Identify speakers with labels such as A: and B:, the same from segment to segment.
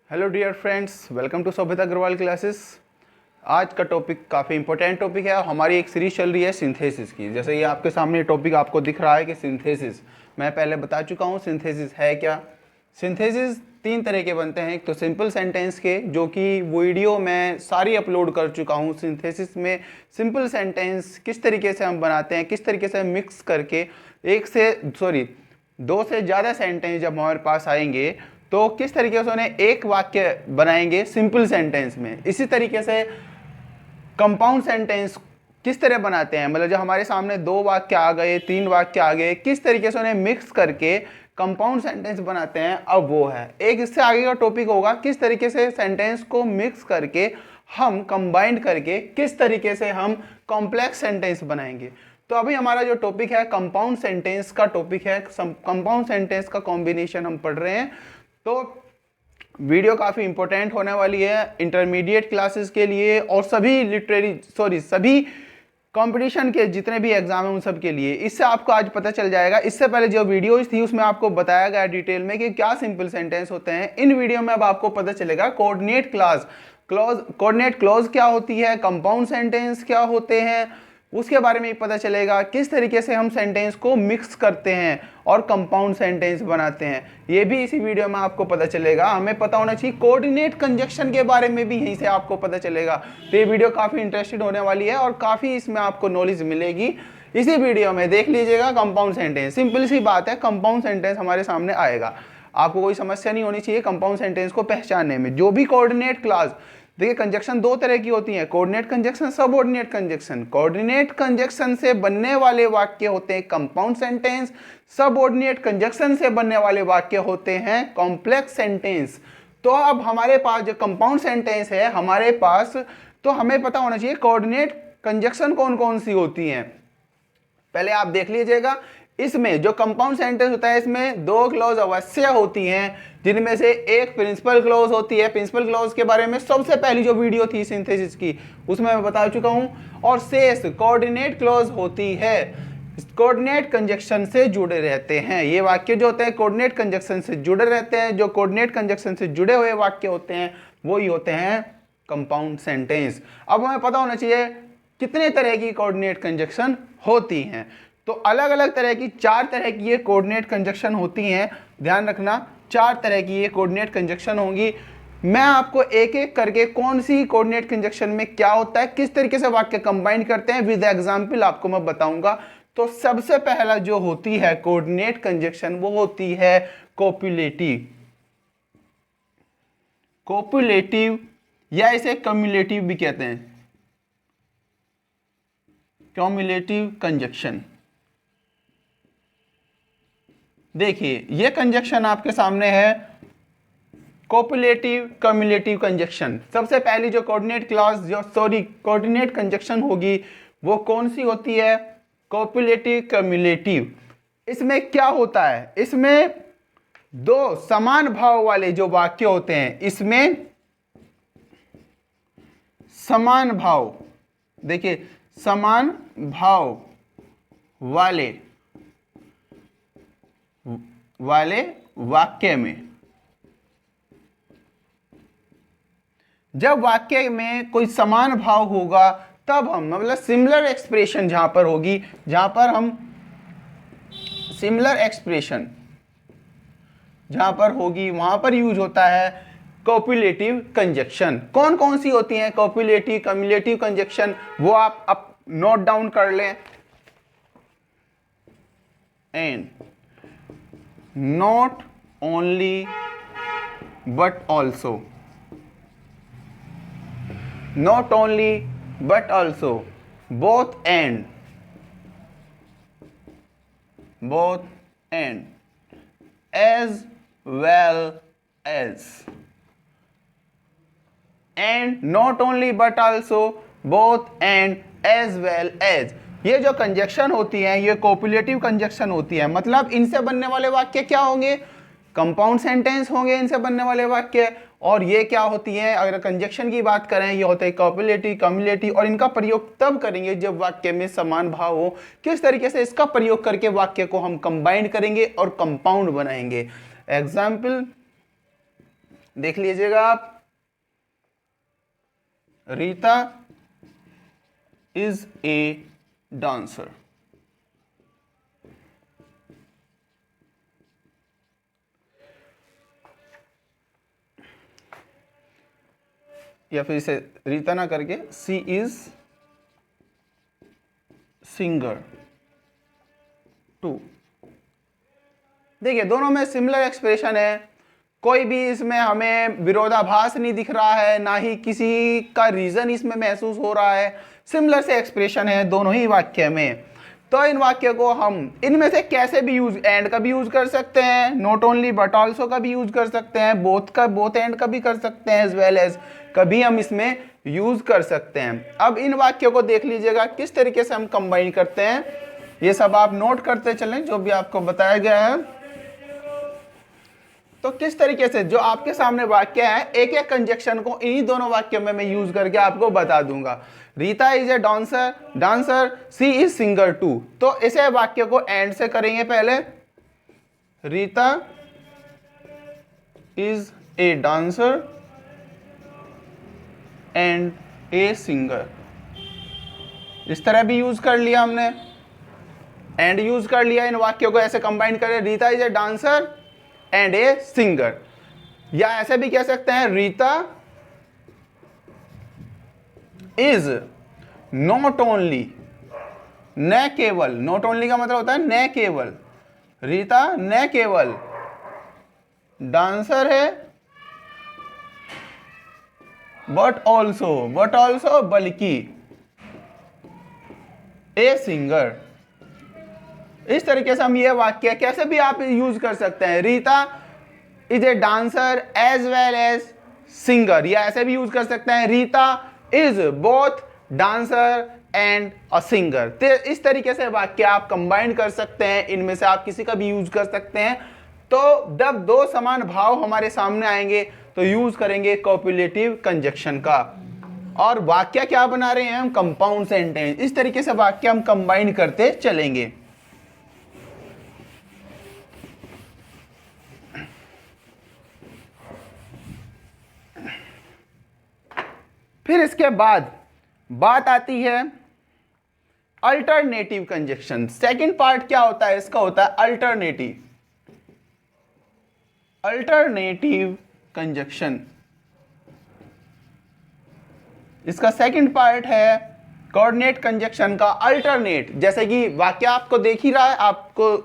A: Hello dear friends, welcome to Saubhita Agrawal classes. आज का topic काफ़ी इंपॉर्टेंट टॉपिक है। हमारी एक सीरीज चल रही है सिंथेसिस की। जैसे ये आपके सामने टॉपिक आपको दिख रहा है कि सिंथेसिस, मैं पहले बता चुका हूँ सिंथेसिस है क्या। सिंथेसिस तीन तरह के बनते हैं। एक तो सिंपल सेंटेंस के, जो कि वीडियो मैं सारी अपलोड कर चुका हूँ। सिंथेसिस में सिंपल सेंटेंस किस तरीके से हम बनाते हैं, किस तरीके से मिक्स करके दो से ज़्यादा सेंटेंस जब हमारे पास आएंगे तो किस तरीके से उन्हें एक वाक्य बनाएंगे सिंपल सेंटेंस में। इसी तरीके से कंपाउंड सेंटेंस किस तरह बनाते हैं, मतलब जब हमारे सामने दो वाक्य आ गए, तीन वाक्य आ गए, किस तरीके से उन्हें मिक्स करके कंपाउंड सेंटेंस बनाते हैं, अब वो है। एक इससे आगे का टॉपिक होगा किस तरीके से सेंटेंस को मिक्स करके हम कंबाइंड करके किस तरीके से हम कॉम्प्लेक्स सेंटेंस बनाएंगे। तो अभी हमारा जो टॉपिक है कंपाउंड सेंटेंस का टॉपिक है। कंपाउंड सेंटेंस का कॉम्बिनेशन हम पढ़ रहे हैं। तो वीडियो काफ़ी इंपॉर्टेंट होने वाली है इंटरमीडिएट क्लासेस के लिए और सभी कंपटीशन के जितने भी एग्जाम हैं उन सब के लिए। इससे आपको आज पता चल जाएगा। इससे पहले जो वीडियोज थी उसमें आपको बताया गया डिटेल में कि क्या सिंपल सेंटेंस होते हैं। इन वीडियो में अब आपको पता चलेगा कोऑर्डिनेट क्लॉज क्या होती है, कंपाउंड सेंटेंस क्या होते हैं, उसके बारे में पता चलेगा। किस तरीके से हम सेंटेंस को मिक्स करते हैं और कंपाउंड सेंटेंस बनाते हैं, ये भी इसी वीडियो में आपको पता चलेगा। हमें पता होना चाहिए कोऑर्डिनेट कंजक्शन के बारे में भी यहीं से आपको पता चलेगा। तो ये वीडियो काफ़ी इंटरेस्टेड होने वाली है और काफ़ी इसमें आपको नॉलेज मिलेगी। इसी वीडियो में देख लीजिएगा कंपाउंड सेंटेंस। सिंपल सी बात है, कंपाउंड सेंटेंस हमारे सामने आएगा, आपको कोई समस्या नहीं होनी चाहिए कंपाउंड सेंटेंस को पहचानने में। जो भी कोऑर्डिनेट क्लॉज, देखिए कंजक्शन दो तरह की होती है, coordinate conjunction, subordinate conjunction. Coordinate conjunction से बनने वाले वाक्य होते हैं कंपाउंड सेंटेंस, सबऑर्डिनेट कंजक्शन से बनने वाले वाक्य होते हैं कॉम्प्लेक्स सेंटेंस। तो अब हमारे पास जो कंपाउंड सेंटेंस है हमारे पास, तो हमें पता होना चाहिए कोऑर्डिनेट कंजक्शन कौन कौन सी होती हैं। पहले आप देख लीजिएगा, इसमें जो कंपाउंड सेंटेंस होता है इसमें दो क्लॉज अवश्य होती हैं, जिनमें से एक प्रिंसिपल क्लॉज होती है। प्रिंसिपल क्लॉज के बारे में सबसे पहली जो वीडियो थी सिंथेसिस की उसमें मैं बता चुका हूं। और शेष कोऑर्डिनेट क्लॉज होती है, कोऑर्डिनेट कंजक्शन से जुड़े रहते हैं। ये वाक्य जो होते हैं कोऑर्डिनेट कंजक्शन से जुड़े रहते हैं। जो कोऑर्डिनेट कंजक्शन से जुड़े हुए वाक्य होते हैं वो ही होते हैं कंपाउंड सेंटेंस। अब हमें पता होना चाहिए कितने तरह की कोऑर्डिनेट कंजक्शन होती हैं। तो अलग अलग तरह की, चार तरह की ये कोऑर्डिनेट कंजक्शन होती हैं। ध्यान रखना, चार तरह की ये कोऑर्डिनेट कंजक्शन होंगी। मैं आपको एक एक करके कौन सी कोऑर्डिनेट कंजक्शन में क्या होता है, किस तरीके से वाक्य कंबाइन करते हैं विद एग्जांपल आपको मैं बताऊंगा। तो सबसे पहला जो होती है कोऑर्डिनेट कंजक्शन वो होती है कोपुलेटिव। कोपुलेटिव या इसे कम्युलेटिव भी कहते हैं, कम्युलेटिव कंजक्शन। देखिए ये कंजक्शन आपके सामने है, कोपुलेटिव कम्युलेटिव कंजक्शन। सबसे पहली जो कोऑर्डिनेट कंजक्शन होगी वो कौन सी होती है, कोपुलेटिव कम्युलेटिव। इसमें क्या होता है, इसमें दो समान भाव वाले जो वाक्य होते हैं, इसमें समान भाव, देखिए समान भाव वाले वाक्य में, जब वाक्य में कोई समान भाव होगा तब हम, मतलब सिमिलर एक्सप्रेशन जहां पर होगी, जहां पर हम सिमिलर एक्सप्रेशन जहां पर होगी वहां पर यूज होता है कोपुलेटिव कंजक्शन। कौन कौन सी होती हैं कोपुलेटिव कम्युलेटिव कंजक्शन, वो आप नोट डाउन कर लें। And not only but also, not only but also, both and as well as, and not only but also, both and as well as। ये जो कंजक्शन होती है ये कोपुलेटिव कंजक्शन होती है। मतलब इनसे बनने वाले वाक्य क्या होंगे, कंपाउंड सेंटेंस होंगे इनसे बनने वाले वाक्य। और ये क्या होती है, अगर कंजक्शन की बात करें ये होते हैं कोपुलेटिव कम्युलेटिव। और इनका प्रयोग तब करेंगे जब वाक्य में समान भाव हो। किस तरीके से इसका प्रयोग करके वाक्य को हम कंबाइन करेंगे और कंपाउंड बनाएंगे। एग्जाम्पल देख लीजिएगा आप, रीता इज ए डांसर। या फिर इसे रीता ना करके सी इज सिंगर टू। देखिए दोनों में सिमिलर एक्सप्रेशन है, कोई भी इसमें हमें विरोधाभास नहीं दिख रहा है, ना ही किसी का रीजन इसमें महसूस हो रहा है, सिमिलर से एक्सप्रेशन है दोनों ही वाक्य में। तो इन वाक्य को हम इनमें से कैसे भी यूज, एंड का भी यूज कर सकते हैं, नॉट ओनली बट ऑल्सो का भी यूज कर सकते हैं, बोथ एंड का भी कर सकते हैं, एज वेल एज कभी हम इसमें यूज कर सकते हैं। अब इन वाक्यों को देख लीजिएगा किस तरीके से हम कंबाइन करते हैं, ये सब आप नोट करते चलें जो भी आपको बताया गया है। तो किस तरीके से जो आपके सामने वाक्य है, एक एक कंजक्शन को इन्हीं दोनों वाक्यों में मैं यूज करके आपको बता दूंगा। Rita is a dancer, she is singer too. तो इसे वाक्य को एंड से करेंगे पहले, Rita is a dancer and a singer. इस तरह भी यूज कर लिया हमने, एंड यूज कर लिया, इन वाक्यों को ऐसे कंबाइन करें, Rita is a dancer and a singer. या ऐसे भी कह सकते हैं, रीता इज नॉट ओनली, न केवल, नॉट ओनली का मतलब होता है न केवल, रीता न केवल डांसर है, बट ऑल्सो बल्कि ए सिंगर। इस तरीके से हम ये वाक्य कैसे भी आप यूज कर सकते हैं, Rita is a dancer as well as singer, या ऐसे भी यूज कर सकते हैं, Rita is both dancer and a singer. तो इस तरीके से वाक्य आप कंबाइन कर सकते हैं, इनमें से आप किसी का भी यूज कर सकते हैं। तो जब दो समान भाव हमारे सामने आएंगे तो यूज करेंगे कॉपुलेटिव कंजक्शन का। और वाक्य क्या बना रहे हैं हम, कंपाउंड सेंटेंस। इस तरीके से वाक्य हम कंबाइन करते चलेंगे। फिर इसके बाद बात आती है अल्टरनेटिव कंजक्शन। सेकंड पार्ट क्या होता है इसका, होता है अल्टरनेटिव कंजक्शन। इसका सेकंड पार्ट है कोऑर्डिनेट कंजक्शन का अल्टरनेट। जैसे कि वाक्य आपको देख ही रहा है, आपको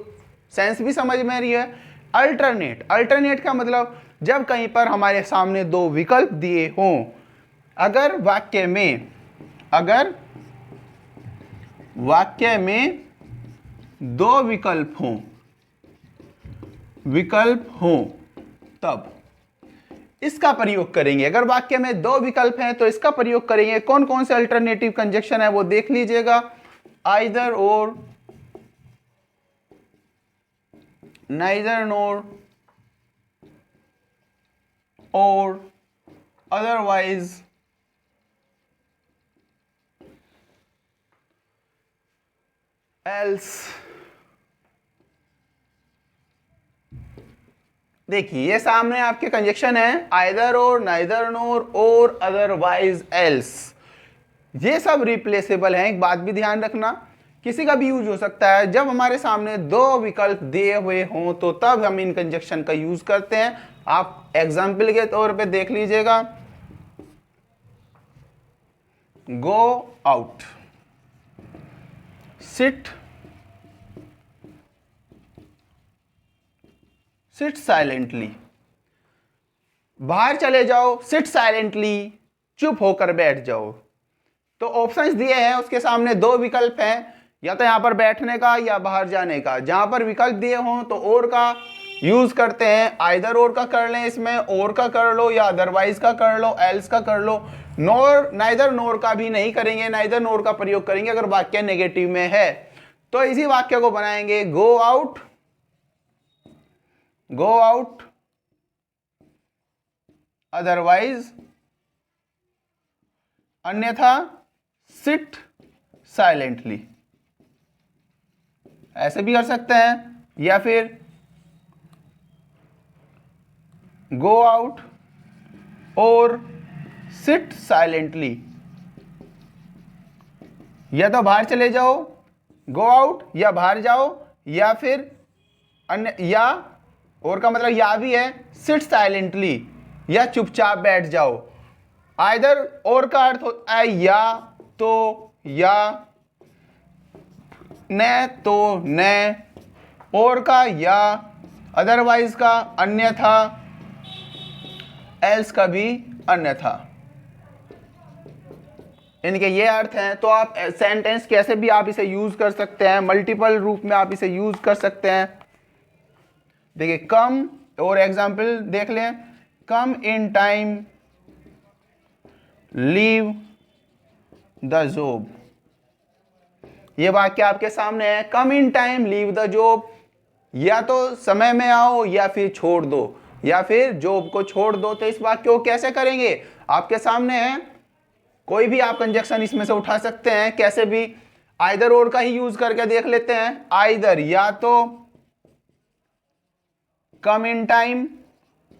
A: सेंस भी समझ में आ रही है। अल्टरनेट का मतलब जब कहीं पर हमारे सामने दो विकल्प दिए हों, अगर वाक्य में दो विकल्प हों तब इसका प्रयोग करेंगे। अगर वाक्य में दो विकल्प हैं तो इसका प्रयोग करेंगे। कौन कौन से अल्टरनेटिव कंजक्शन है वो देख लीजिएगा, आइदर और, नाइदर नोर, और, अदरवाइज, एल्स। देखिए ये सामने आपके कंजक्शन है, आइदर और, नाइदर नोर, और, अदरवाइज, एल्स। ये सब रिप्लेसेबल हैं। एक बात भी ध्यान रखना, किसी का भी यूज हो सकता है। जब हमारे सामने दो विकल्प दिए हुए हों तो तब हम इन कंजक्शन का यूज करते हैं। आप एग्जाम्पल के तौर पे देख लीजिएगा, गो आउट, सिट साइलेंटली, बाहर चले जाओ, सिट साइलेंटली, चुप होकर बैठ जाओ। तो ऑप्शंस दिए हैं, उसके सामने दो विकल्प हैं, या तो यहां पर बैठने का या बाहर जाने का। जहां पर विकल्प दिए हों तो और का यूज करते हैं, आइदर और का कर लें, इसमें और का कर लो, या अदरवाइज का कर लो, एल्स का कर लो। नोर, नाइदर नोर का भी नहीं करेंगे, नाइदर नोर का प्रयोग करेंगे अगर वाक्य नेगेटिव में है। तो इसी वाक्य को बनाएंगे, गो आउट, अदरवाइज, अन्यथा सिट साइलेंटली। ऐसे भी कर सकते हैं, या फिर गो आउट और सिट साइलेंटली। या तो बाहर चले जाओ, गो आउट, या बाहर जाओ, या फिर अन्य, या और का मतलब या भी है सिट साइलेंटली, या चुपचाप बैठ जाओ। आइदर और का अर्थ होता है या तो, या न तो न, और का या, अदरवाइज का अन्यथा, एल्स का भी अन्यथा। इनके ये अर्थ हैं। तो आप सेंटेंस कैसे भी आप इसे यूज कर सकते हैं, मल्टीपल रूप में आप इसे यूज कर सकते हैं। देखिए कम, और एग्जाम्पल देख लें, come in time, leave the job. ये वाक्य आपके सामने है, come in time, leave the job. या तो समय में आओ, या फिर छोड़ दो, या फिर जॉब को छोड़ दो। तो इस वाक्य को कैसे करेंगे, आपके सामने है। कोई भी आप कंजक्शन इसमें से उठा सकते हैं, कैसे भी। आइदर और का ही यूज करके देख लेते हैं। आइदर या तो कम इन टाइम,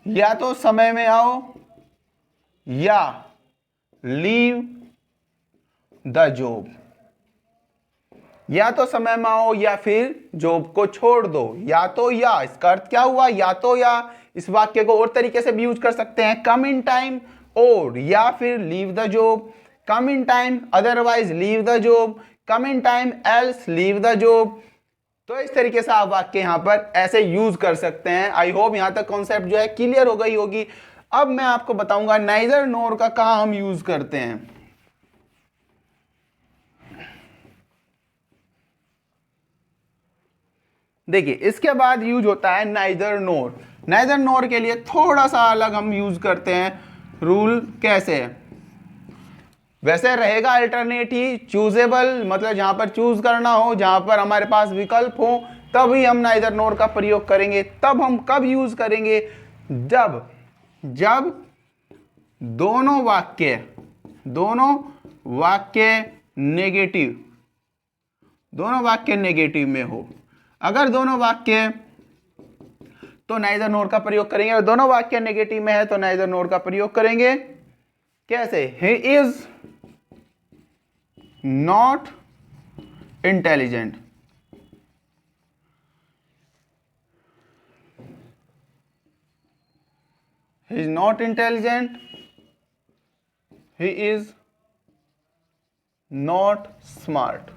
A: या तो समय में आओ, या लीव द जॉब। या तो समय में आओ या फिर जॉब को छोड़ दो। या तो या, इसका अर्थ क्या हुआ, या तो या। इस वाक्य को और तरीके से भी यूज कर सकते हैं, कम इन टाइम और, या फिर leave the job. Come in time, otherwise leave the job. Come in time, else leave the job. तो इस तरीके से आप वाक्य यहां पर ऐसे यूज कर सकते हैं। आई होप यहां तक कॉन्सेप्ट जो है क्लियर हो गई होगी। अब मैं आपको बताऊंगा नाइदर नोर का कहां हम यूज करते हैं। देखिए इसके बाद यूज होता है नाइदर नोर। नाइदर नोर के लिए थोड़ा सा अलग हम यूज करते हैं रूल। कैसे, वैसे रहेगा अल्टरनेटिव चूजेबल, मतलब जहां पर चूज करना हो, जहां पर हमारे पास विकल्प हो, तभी हम नाइदर नोर का प्रयोग करेंगे। तब हम कब यूज करेंगे, जब जब दोनों वाक्य नेगेटिव, दोनों वाक्य नेगेटिव में हो। अगर दोनों वाक्य, तो नाइदर नोर का प्रयोग करेंगे, और दोनों वाक्य नेगेटिव में है तो नाइदर नोर का प्रयोग करेंगे। कैसे, he is not intelligent, he is not intelligent, he is not smart।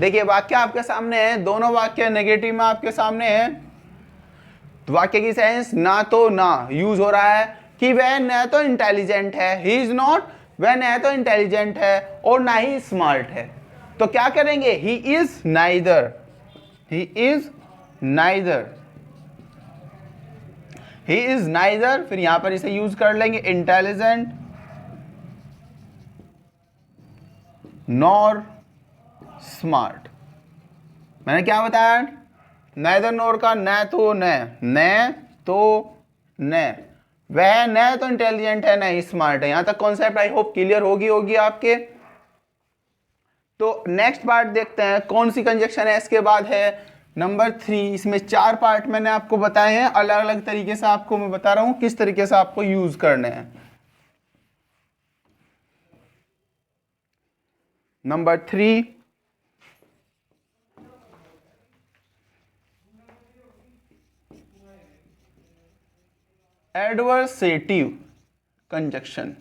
A: देखिए वाक्य आपके सामने है, दोनों वाक्य नेगेटिव में आपके सामने है। तो वाक्य की सेंस ना तो ना यूज हो रहा है कि वह न तो इंटेलिजेंट है, ही इज नॉट, वह न तो इंटेलिजेंट है और ना ही स्मार्ट है। तो क्या करेंगे, he is neither, he is neither, he is neither. फिर यहां पर इसे यूज कर लेंगे इंटेलिजेंट नॉर स्मार्ट। मैंने क्या बताया, नाइदर नोर का न तो न तो न, वह न तो इंटेलिजेंट है न ही स्मार्ट है। यहां तक कॉन्सेप्ट आई होप क्लियर होगी आपके। तो नेक्स्ट पार्ट देखते हैं, कौन सी कंजक्शन है इसके बाद है नंबर 3। इसमें 4 पार्ट मैंने आपको बताए हैं, अलग अलग तरीके से आपको मैं बता रहा हूं किस तरीके से आपको यूज करने हैं। Number 3, adversative conjunction.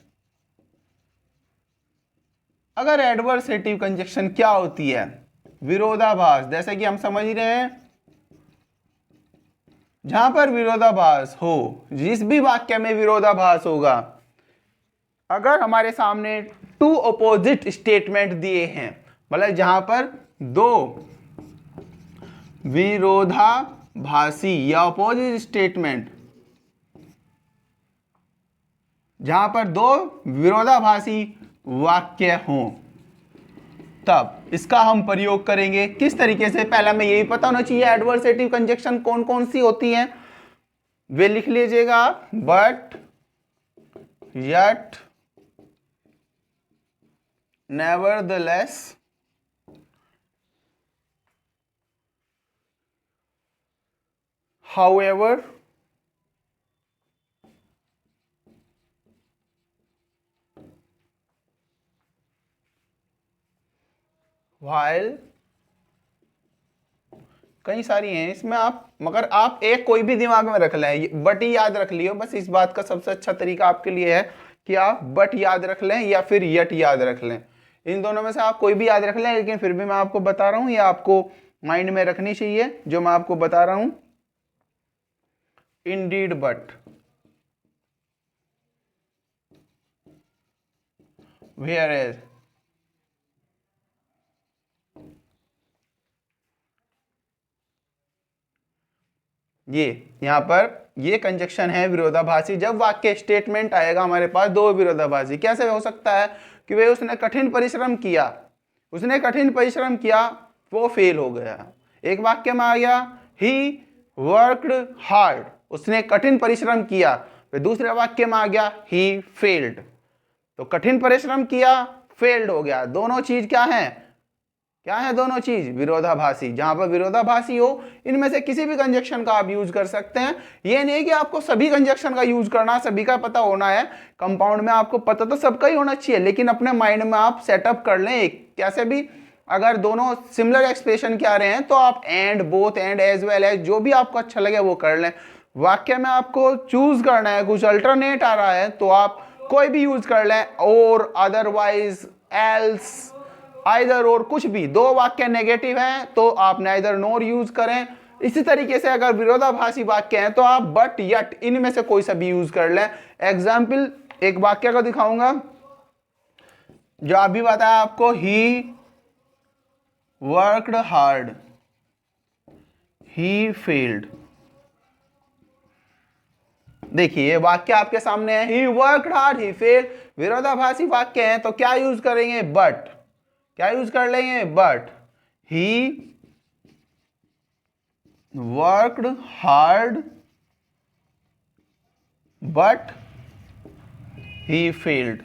A: अगर एडवर्सेटिव कंजक्शन क्या होती है, विरोधाभास। जैसे कि हम समझ ही रहे हैं, जहां पर विरोधाभास हो, जिस भी वाक्य में विरोधाभास होगा, अगर हमारे सामने 2 अपोजिट स्टेटमेंट दिए हैं, मतलब जहां पर 2 विरोधाभासी या अपोजिट स्टेटमेंट, जहां पर 2 विरोधाभासी वाक्य हों, तब इसका हम प्रयोग करेंगे किस तरीके से। पहला में यही पता होना चाहिए एडवर्सेटिव कंजक्शन कौन कौन सी होती हैं, वे लिख लीजिएगा। But, yet, nevertheless, however, while, कई सारी हैं इसमें आप, मगर आप एक कोई भी दिमाग में रख लें, बट ही याद रख लियो बस। इस बात का सबसे अच्छा तरीका आपके लिए है कि आप बट याद रख लें या फिर यट याद रख लें। इन दोनों में से आप कोई भी याद रख लें, लेकिन फिर भी मैं आपको बता रहा हूं, ये आपको माइंड में रखनी चाहिए जो मैं आपको बता रहा हूं। इंडीड बट, वेयर एज, ये यहां पर ये कंजक्शन है विरोधाभासी। जब वाक्य स्टेटमेंट आएगा हमारे पास दो विरोधाभासी, कैसे हो सकता है कि वे उसने कठिन परिश्रम किया, उसने कठिन परिश्रम किया, वो फेल हो गया। एक वाक्य में आ गया ही वर्कड हार्ड, उसने कठिन परिश्रम किया। फिर दूसरे वाक्य में आ गया ही फेल्ड, तो कठिन परिश्रम किया, फेल्ड हो गया। दोनों चीज क्या है, क्या है दोनों चीज, विरोधाभासी। जहां पर विरोधाभासी हो इनमें से किसी भी कंजक्शन का आप यूज कर सकते हैं। ये नहीं कि आपको सभी कंजक्शन का यूज करना, सभी का पता होना है। कंपाउंड में आपको पता तो सबका ही होना चाहिए, लेकिन अपने माइंड में आप सेटअप कर लें एक, कैसे भी अगर दोनों सिमिलर एक्सप्रेशन के आ रहे हैं तो आप and, both, and, as well as, जो भी आपको अच्छा लगे वो कर लें। वाक्य में आपको चूज करना है, कुछ अल्टरनेट आ रहा है तो आप कोई भी यूज कर लें, और, अदरवाइज, एल्स, आइदर और, कुछ भी। दो वाक्य नेगेटिव हैं तो आप नाइदर नोर यूज करें। इसी तरीके से अगर विरोधाभासी वाक्य हैं तो आप बट, यट, इनमें से कोई सा भी यूज कर लें। एग्जाम्पल एक वाक्य का दिखाऊंगा जो अभी बताया आपको, he worked hard, he failed. देखिए ये वाक्य आपके सामने है, he worked hard, he failed. विरोधाभासी वाक्य है तो क्या यूज करेंगे, बट। क्या यूज कर लेंगे, but. He worked hard but he failed.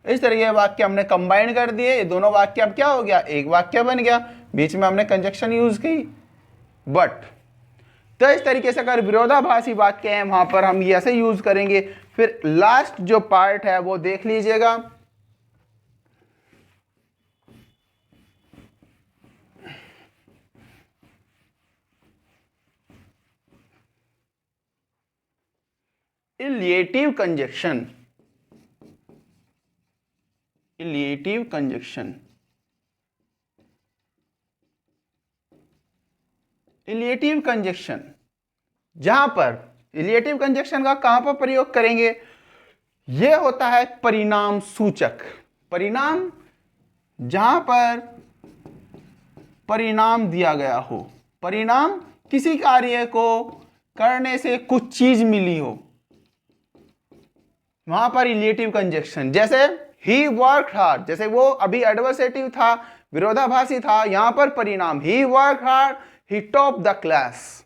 A: इस तरीके के वाक्य हमने कंबाइन कर दिए। ये दोनों वाक्य अब क्या हो गया, एक वाक्य बन गया। बीच में हमने कंजक्शन यूज की, बट। तो इस तरीके से अगर विरोधाभासी वाक्य है वहां पर हम ये ऐसे यूज करेंगे। फिर लास्ट जो पार्ट है वो देख लीजिएगा, इलिएटिव कंजक्शन। इलिएटिव कंजक्शन, इलिएटिव कंजक्शन, जहां पर इलिएटिव कंजक्शन का कहां पर प्रयोग करेंगे, यह होता है परिणाम सूचक। परिणाम, जहां पर परिणाम दिया गया हो, परिणाम किसी कार्य को करने से कुछ चीज मिली हो, वहां पर इलिएटिव कंजक्शन। जैसे ही वर्क हार्ड, जैसे वो अभी एडवर्सेटिव था, विरोधाभासी था, यहां पर परिणाम, he work hard, he top the class,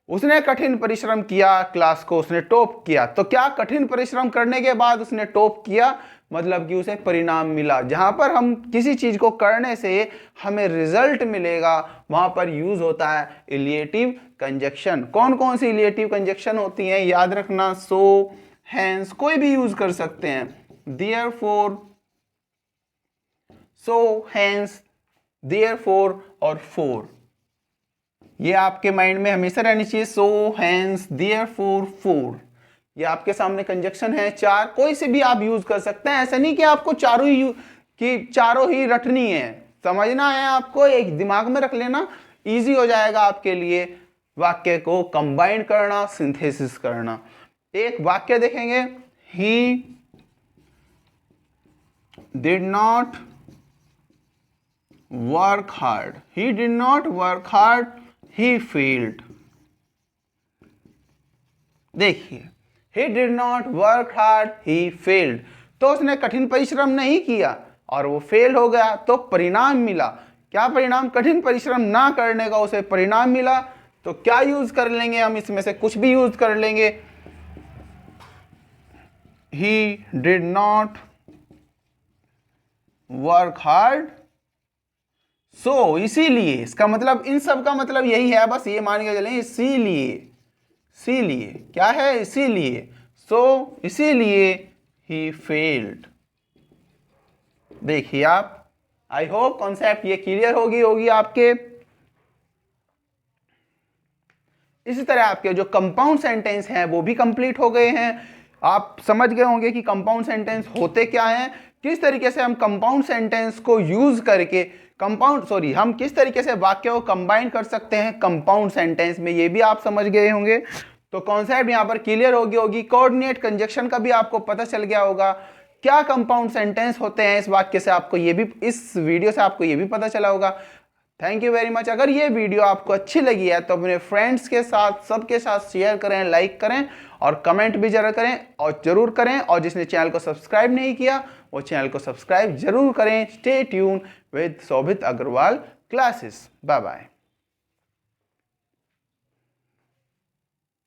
A: उसने कठिन परिश्रम किया, क्लास को उसने टॉप किया। तो क्या कठिन परिश्रम करने के बाद उसने टॉप किया, मतलब कि उसे परिणाम मिला। जहां पर हम किसी चीज को करने से हमें रिजल्ट मिलेगा वहां पर यूज होता है इलिएटिव कंजक्शन। कौन कौन सी इलिएटिव कंजक्शन होती हैं याद रखना, सो, हैंस, कोई भी यूज कर सकते हैं, देयरफॉर, सो, हैंस, देयरफॉर और फॉर, ये आपके माइंड में हमेशा रहनी चाहिए। सो, हैंस, देयरफॉर, फॉर, ये आपके सामने कंजक्शन है चार, कोई से भी आप यूज कर सकते हैं। ऐसा नहीं कि आपको चारों ही रटनी है, समझना है आपको, एक दिमाग में रख लेना, इजी हो जाएगा आपके लिए वाक्य को कंबाइन करना, सिंथेसिस करना। एक वाक्य देखेंगे, he did not work hard, he did not work hard, he failed. देखिए, he did not work hard, he failed, तो उसने कठिन परिश्रम नहीं किया और वो फेल हो गया, तो परिणाम मिला। क्या परिणाम, कठिन परिश्रम ना करने का उसे परिणाम मिला। तो क्या यूज कर लेंगे हम, इसमें से कुछ भी यूज कर लेंगे। he did not work hard, so, इसीलिए, इसका मतलब, इन सब का मतलब यही है, बस ये मान के चलें, इसीलिए, इसीलिए क्या है, इसीलिए, सो, इसीलिए ही फेल्ड। देखिए आप, आई होप कॉन्सेप्ट ये क्लियर होगी आपके। इसी तरह आपके जो कंपाउंड सेंटेंस हैं वो भी कंप्लीट हो गए हैं। आप समझ गए होंगे कि कंपाउंड सेंटेंस होते क्या हैं, किस तरीके से हम कंपाउंड सेंटेंस को यूज करके हम किस तरीके से वाक्य को कंबाइन कर सकते हैं कंपाउंड सेंटेंस में, ये भी आप समझ गए होंगे। तो कॉन्सेप्ट यहाँ पर क्लियर होगी। कोऑर्डिनेट कंजक्शन का भी आपको पता चल गया होगा, क्या कंपाउंड सेंटेंस होते हैं इस वाक्य से, आपको ये भी इस वीडियो से आपको ये भी पता चला होगा। Thank you very much. अगर ये वीडियो आपको अच्छी लगी है तो अपने फ्रेंड्स के साथ सबके साथ शेयर करें, लाइक करें और कमेंट भी जरूर करें और जिसने चैनल को सब्सक्राइब नहीं किया वो चैनल को सब्सक्राइब जरूर करें। Stay tune with Shobhit Agrawal classes. Bye bye.